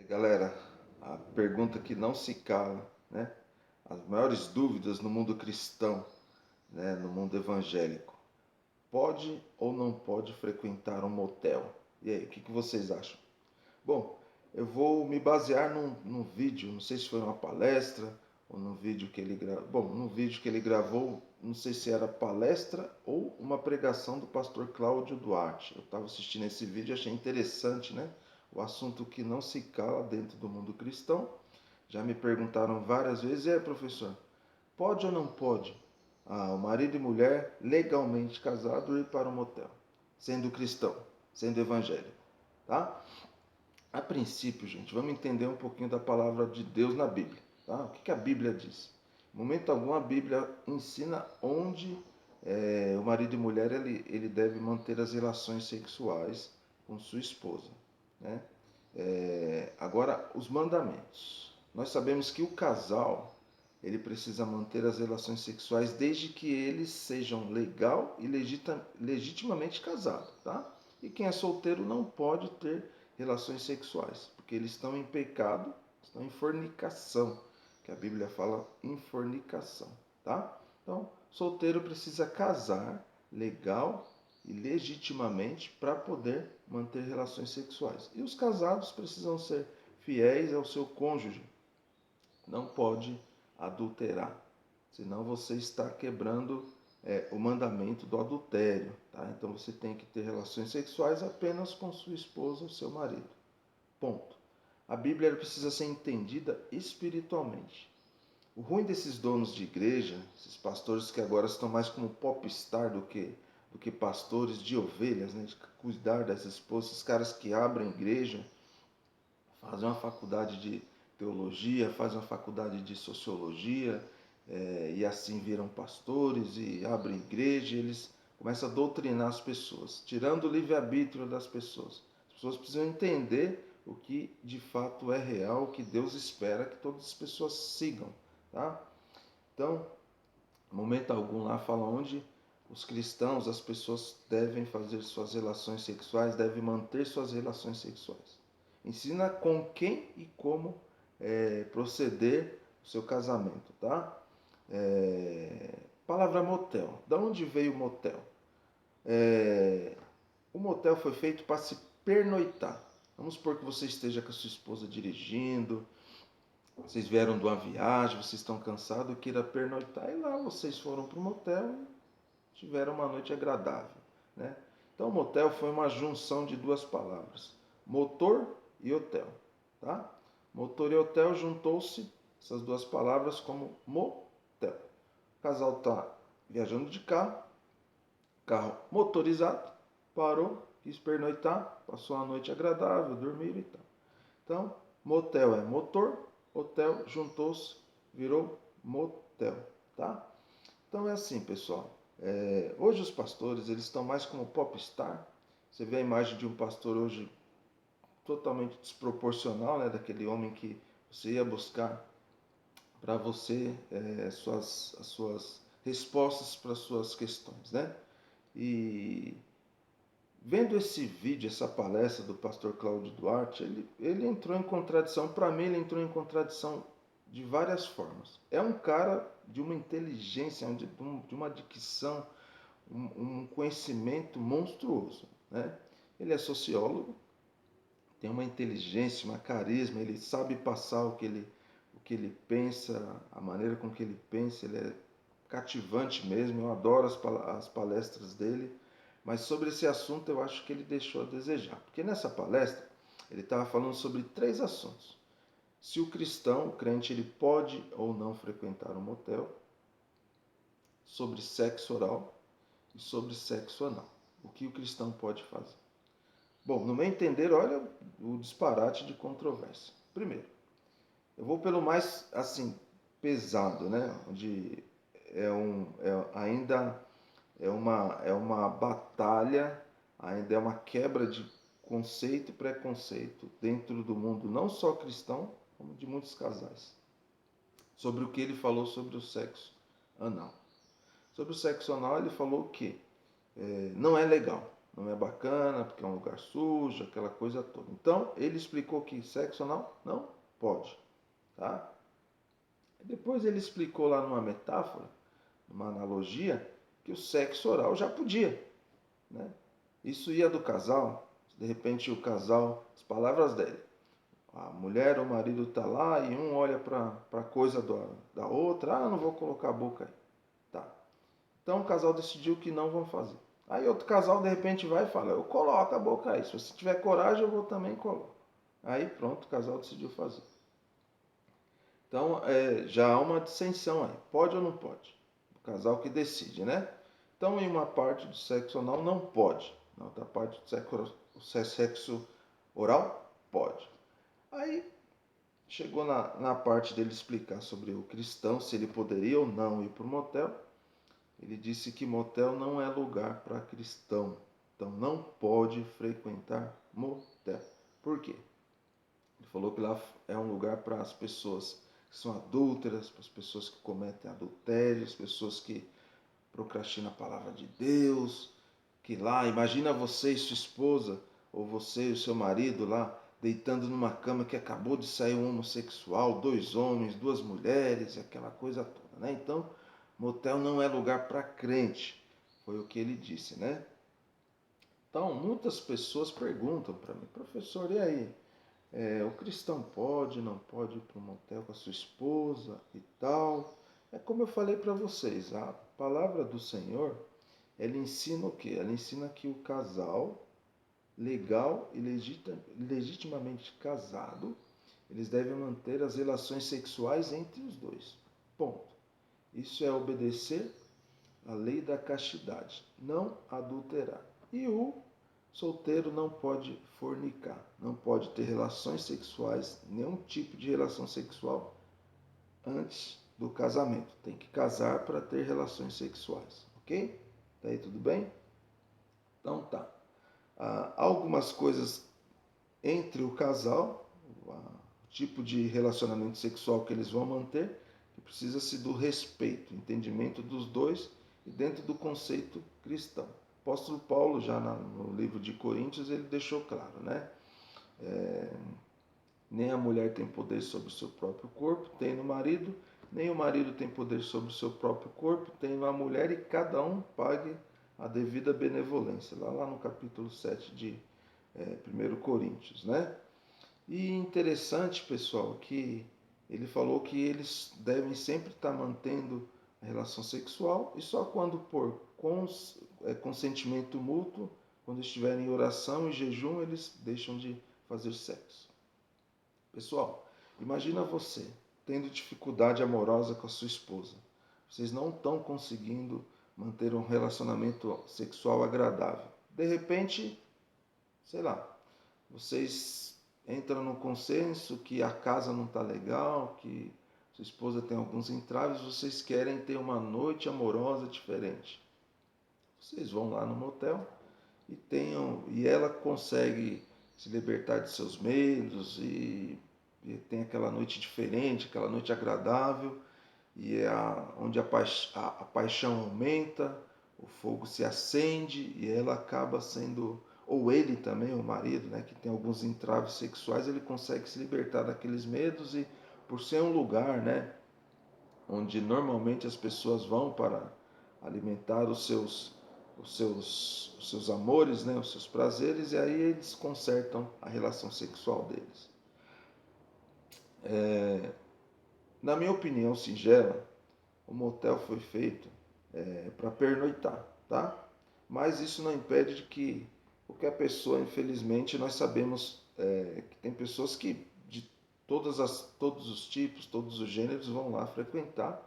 Galera, a pergunta que não se cala, né? As maiores dúvidas no mundo cristão, né? No mundo evangélico. Pode ou não pode frequentar um motel? E aí, o que vocês acham? Bom, eu vou me basear num vídeo, não sei se foi uma palestra ou num vídeo que ele gravou. Bom, no vídeo que ele gravou, não sei se era palestra ou uma pregação do pastor Cláudio Duarte. Eu estava assistindo esse vídeo e achei interessante, né? O assunto que não se cala dentro do mundo cristão. Já me perguntaram várias vezes, e aí, professor, pode ou não pode o marido e mulher legalmente casados ir para um motel, sendo cristão, sendo evangélico, tá? A princípio, gente, vamos entender um pouquinho da palavra de Deus na Bíblia. Tá? O que a Bíblia diz? Em momento algum, a Bíblia ensina onde o marido e mulher ele deve manter as relações sexuais com sua esposa. Né? Agora, os mandamentos. Nós sabemos que o casal ele precisa manter as relações sexuais desde que eles sejam legal e legitimamente casados. Tá? E quem é solteiro não pode ter relações sexuais, porque eles estão em pecado, estão em fornicação, que a Bíblia fala em fornicação, tá? Então, solteiro precisa casar legal e legitimamente para poder manter relações sexuais. E os casados precisam ser fiéis ao seu cônjuge. Não pode adulterar, senão você está quebrando o mandamento do adultério. Tá? Então você tem que ter relações sexuais apenas com sua esposa ou seu marido. Ponto. A Bíblia precisa ser entendida espiritualmente. O ruim desses donos de igreja, esses pastores que agora estão mais como popstar do que pastores de ovelhas, né, de cuidar das esposas, esses caras que abrem igreja, fazem uma faculdade de teologia, fazem uma faculdade de sociologia, e assim viram pastores e abrem igreja, e eles começam a doutrinar as pessoas, tirando o livre-arbítrio das pessoas. As pessoas precisam entender o que de fato é real, o que Deus espera que todas as pessoas sigam. Tá? Então, momento algum lá fala onde os cristãos, as pessoas devem fazer suas relações sexuais, devem manter suas relações sexuais. Ensina com quem e como proceder o seu casamento, tá? Palavra motel. Da onde veio o motel? O motel foi feito para se pernoitar. Vamos supor que você esteja com a sua esposa dirigindo, vocês vieram de uma viagem, vocês estão cansados, queira pernoitar, e lá vocês foram para o motel e tiveram uma noite agradável. Né? Então, motel foi uma junção de duas palavras, motor e hotel. Tá? Motor e hotel juntou-se essas duas palavras como motel. O casal está viajando de carro motorizado, parou, quis pernoitar, passou uma noite agradável, dormiram e tal. Então, motel é motor, hotel juntou-se, virou motel, tá? Então é assim, pessoal. Hoje os pastores eles estão mais como popstar. Você vê a imagem de um pastor hoje totalmente desproporcional, né, daquele homem que você ia buscar para você as suas respostas para as suas questões, né? E vendo esse vídeo, essa palestra do pastor Cláudio Duarte, ele entrou em contradição. Para mim, ele entrou em contradição de várias formas. É um cara de uma inteligência, de uma dicção, um conhecimento monstruoso. Né? Ele é sociólogo, tem uma inteligência, uma carisma, ele sabe passar o que ele pensa, a maneira com que ele pensa, ele é cativante mesmo, eu adoro as palestras dele, mas sobre esse assunto eu acho que ele deixou a desejar, porque nessa palestra ele estava falando sobre 3 assuntos. Se o cristão, o crente, ele pode ou não frequentar um motel, sobre sexo oral e sobre sexo anal. O que o cristão pode fazer? Bom, no meu entender, olha o disparate de controvérsia. Primeiro, eu vou pelo mais assim pesado, né? Onde ainda é uma batalha, ainda é uma quebra de conceito e preconceito dentro do mundo, não só cristão, como de muitos casais. Sobre o que ele falou sobre o sexo anal. Sobre o sexo anal, ele falou que não é legal. não é bacana, porque é um lugar sujo, aquela coisa toda. Então, ele explicou que sexo anal não pode, tá? Depois ele explicou lá numa metáfora, numa analogia, que o sexo oral já podia, né? Isso ia do casal, de repente o casal, as palavras dele, a mulher ou o marido tá lá e um olha para a coisa da outra, não vou colocar a boca aí, tá? Então o casal decidiu que não vão fazer. Aí outro casal de repente vai e fala, eu coloco a boca aí, se você tiver coragem eu vou também colocar. Aí pronto, o casal decidiu fazer. Então já há uma dissensão aí, pode ou não pode? O casal que decide, né? Então em uma parte do sexo anal não pode, na outra parte do sexo oral pode. Aí chegou na parte dele explicar sobre o cristão, se ele poderia ou não ir para o motel. Ele disse que motel não é lugar para cristão. Então não pode frequentar motel. Por quê? Ele falou que lá é um lugar para as pessoas que são adúlteras, para as pessoas que cometem adultério, as pessoas que procrastinam a palavra de Deus, que lá, imagina você e sua esposa, ou você e o seu marido lá, deitando numa cama que acabou de sair um homossexual, 2 homens, 2 mulheres, aquela coisa toda, né? Então, motel não é lugar para crente, foi o que ele disse, né? Então, muitas pessoas perguntam para mim, professor, e aí? O cristão pode, não pode ir para um motel com a sua esposa e tal? É como eu falei para vocês, a palavra do Senhor, ela ensina o quê? Ela ensina que o casal legal e legitimamente casado, eles devem manter as relações sexuais entre os dois. Ponto. Isso é obedecer à lei da castidade, não adulterar. E o solteiro não pode fornicar, não pode ter relações sexuais, nenhum tipo de relação sexual antes do casamento. Tem que casar para ter relações sexuais, ok? Tá aí tudo bem? Então tá. Algumas coisas entre o casal, o tipo de relacionamento sexual que eles vão manter, que precisa-se do respeito, entendimento dos dois e dentro do conceito cristão. O apóstolo Paulo, já no livro de Coríntios, ele deixou claro, né? Nem a mulher tem poder sobre o seu próprio corpo, tem no marido, nem o marido tem poder sobre o seu próprio corpo, tem na mulher, e cada um pague a devida benevolência. Lá no capítulo 7 de 1 Coríntios, né? E interessante, pessoal, que ele falou que eles devem sempre estar mantendo a relação sexual e só quando por consentimento mútuo, quando estiverem em oração e jejum, eles deixam de fazer sexo. Pessoal, imagina você tendo dificuldade amorosa com a sua esposa. Vocês não estão conseguindo manter um relacionamento sexual agradável. De repente, sei lá, vocês entram no consenso que a casa não está legal, que sua esposa tem alguns entraves, vocês querem ter uma noite amorosa diferente. Vocês vão lá no motel e ela consegue se libertar de seus medos e tem aquela noite diferente, aquela noite agradável, e onde a paixão aumenta, o fogo se acende e ela acaba sendo, ou ele também, o marido, né, que tem alguns entraves sexuais, ele consegue se libertar daqueles medos e por ser um lugar, né, onde normalmente as pessoas vão para alimentar os seus amores, né, os seus prazeres, e aí eles consertam a relação sexual deles. Na minha opinião singela, o motel foi feito para pernoitar, tá? Mas isso não impede de que qualquer pessoa, infelizmente, nós sabemos que tem pessoas que de todos os tipos, todos os gêneros vão lá frequentar.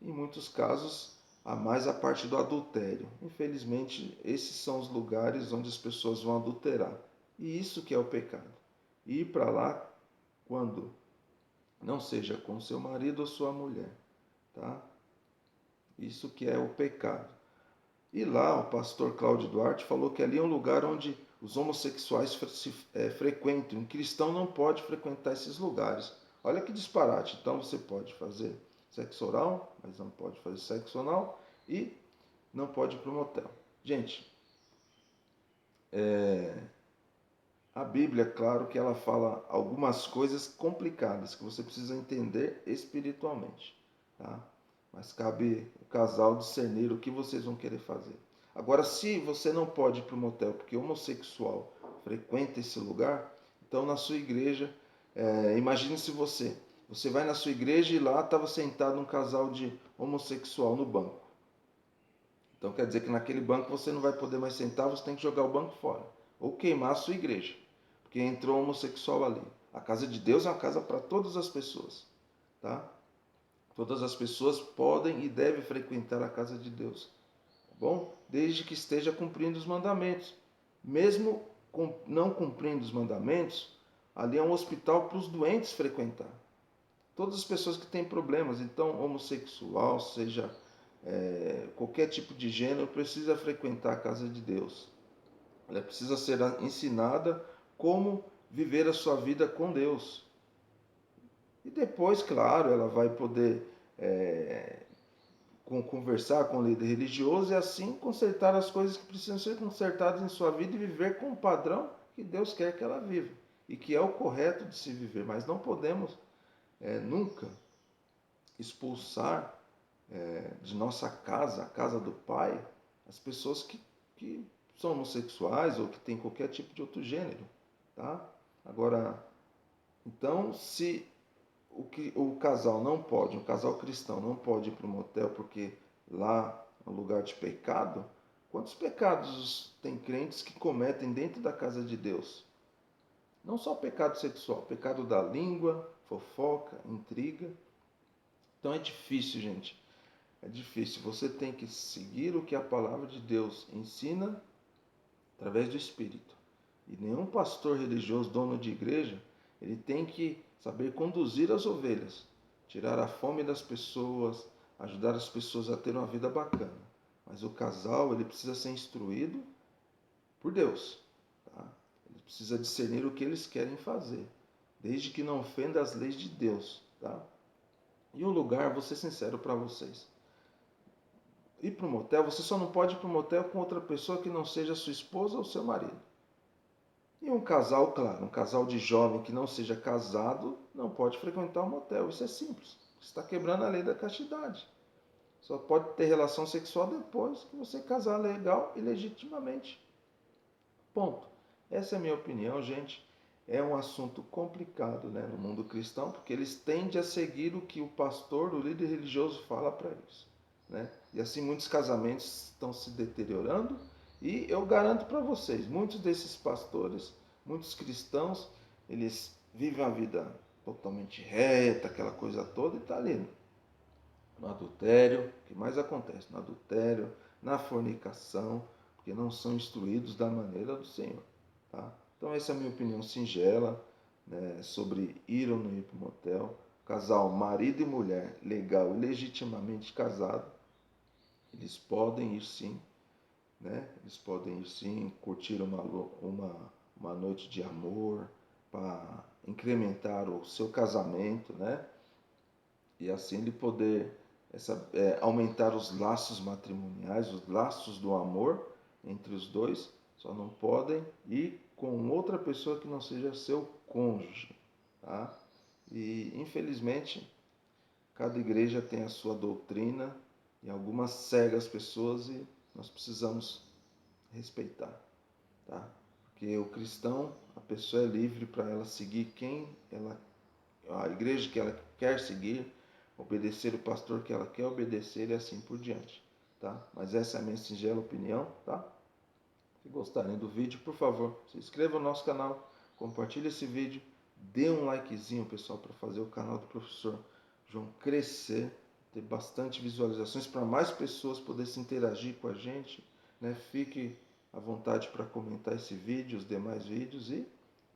Em muitos casos, há mais a parte do adultério. Infelizmente, esses são os lugares onde as pessoas vão adulterar. E isso que é o pecado. Ir para lá quando não seja com seu marido ou sua mulher, tá? Isso que é o pecado. E lá o pastor Cláudio Duarte falou que ali é um lugar onde os homossexuais frequentam. Um cristão não pode frequentar esses lugares. Olha que disparate. Então você pode fazer sexo oral, mas não pode fazer sexo anal e não pode ir para o motel. Gente, A Bíblia, claro que ela fala algumas coisas complicadas que você precisa entender espiritualmente, tá? Mas cabe o casal discernir o que vocês vão querer fazer. Agora, se você não pode ir para o motel porque homossexual frequenta esse lugar, então na sua igreja, imagine se você vai na sua igreja e lá estava sentado um casal de homossexual no banco. Então quer dizer que naquele banco você não vai poder mais sentar, você tem que jogar o banco fora. Ou queimar a sua igreja, porque entrou um homossexual ali. A casa de Deus é uma casa para todas as pessoas, tá? Todas as pessoas podem e devem frequentar a casa de Deus, tá bom? Desde que esteja cumprindo os mandamentos. Mesmo não cumprindo os mandamentos, ali é um hospital para os doentes frequentar. Todas as pessoas que têm problemas, então homossexual, seja qualquer tipo de gênero, precisa frequentar a casa de Deus. Ela precisa ser ensinada como viver a sua vida com Deus. E depois, claro, ela vai poder conversar com o líder religioso e assim consertar as coisas que precisam ser consertadas em sua vida e viver com o padrão que Deus quer que ela viva. E que é o correto de se viver. Mas não podemos nunca expulsar de nossa casa, a casa do Pai, as pessoas que são homossexuais ou que têm qualquer tipo de outro gênero, tá? Agora, então, se o casal não pode, um casal cristão não pode ir para o motel porque lá é um lugar de pecado, quantos pecados tem crentes que cometem dentro da casa de Deus? Não só pecado sexual, pecado da língua, fofoca, intriga. Então é difícil, gente. É difícil. Você tem que seguir o que a palavra de Deus ensina através do Espírito. E nenhum pastor religioso, dono de igreja, ele tem que saber conduzir as ovelhas, tirar a fome das pessoas, ajudar as pessoas a ter uma vida bacana. Mas o casal, ele precisa ser instruído por Deus. Tá? Ele precisa discernir o que eles querem fazer, desde que não ofenda as leis de Deus. Tá? E o lugar, vou ser sincero para vocês. Ir para o motel, você só não pode ir para o motel com outra pessoa que não seja sua esposa ou seu marido. E um casal, claro, um casal de jovem que não seja casado não pode frequentar um motel. Isso é simples. Você está quebrando a lei da castidade. Só pode ter relação sexual depois que você casar legal e legitimamente. Ponto. Essa é a minha opinião, gente. É um assunto complicado, né, no mundo cristão, porque eles tendem a seguir o que o pastor, o líder religioso fala para eles, né? E assim muitos casamentos estão se deteriorando e eu garanto para vocês, muitos desses pastores, muitos cristãos, eles vivem a vida totalmente reta, aquela coisa toda e está ali no adultério, o que mais acontece? No adultério, na fornicação, porque não são instruídos da maneira do Senhor. Tá? Então essa é a minha opinião singela, né, sobre ir ou não ir para o motel. Casal, marido e mulher, legal e legitimamente casado, eles podem ir sim, né? Eles podem ir sim, curtir uma noite de amor para incrementar o seu casamento, né? E assim ele poder aumentar os laços matrimoniais, os laços do amor entre os dois, só não podem ir com outra pessoa que não seja seu cônjuge, tá? E infelizmente cada igreja tem a sua doutrina e algumas cega as pessoas e nós precisamos respeitar, tá? Porque o cristão, a pessoa é livre para ela seguir a igreja que ela quer seguir, obedecer o pastor que ela quer obedecer e assim por diante, tá? Mas essa é a minha singela opinião, tá? Se gostarem do vídeo, por favor, se inscreva no nosso canal, compartilhe esse vídeo, dê um likezinho, pessoal, para fazer o canal do professor João crescer, ter bastante visualizações para mais pessoas poderem se interagir com a gente, né? Fique à vontade para comentar esse vídeo, os demais vídeos e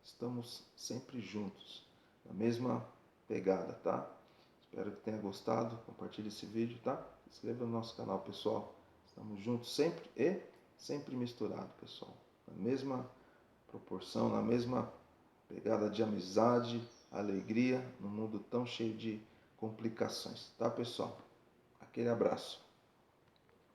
estamos sempre juntos, na mesma pegada, tá? Espero que tenha gostado, compartilhe esse vídeo, tá? Se inscreva no nosso canal, pessoal. Estamos juntos sempre e sempre misturado, pessoal. Na mesma proporção, na mesma pegada de amizade, alegria, num mundo tão cheio de complicações, tá, pessoal? Aquele abraço.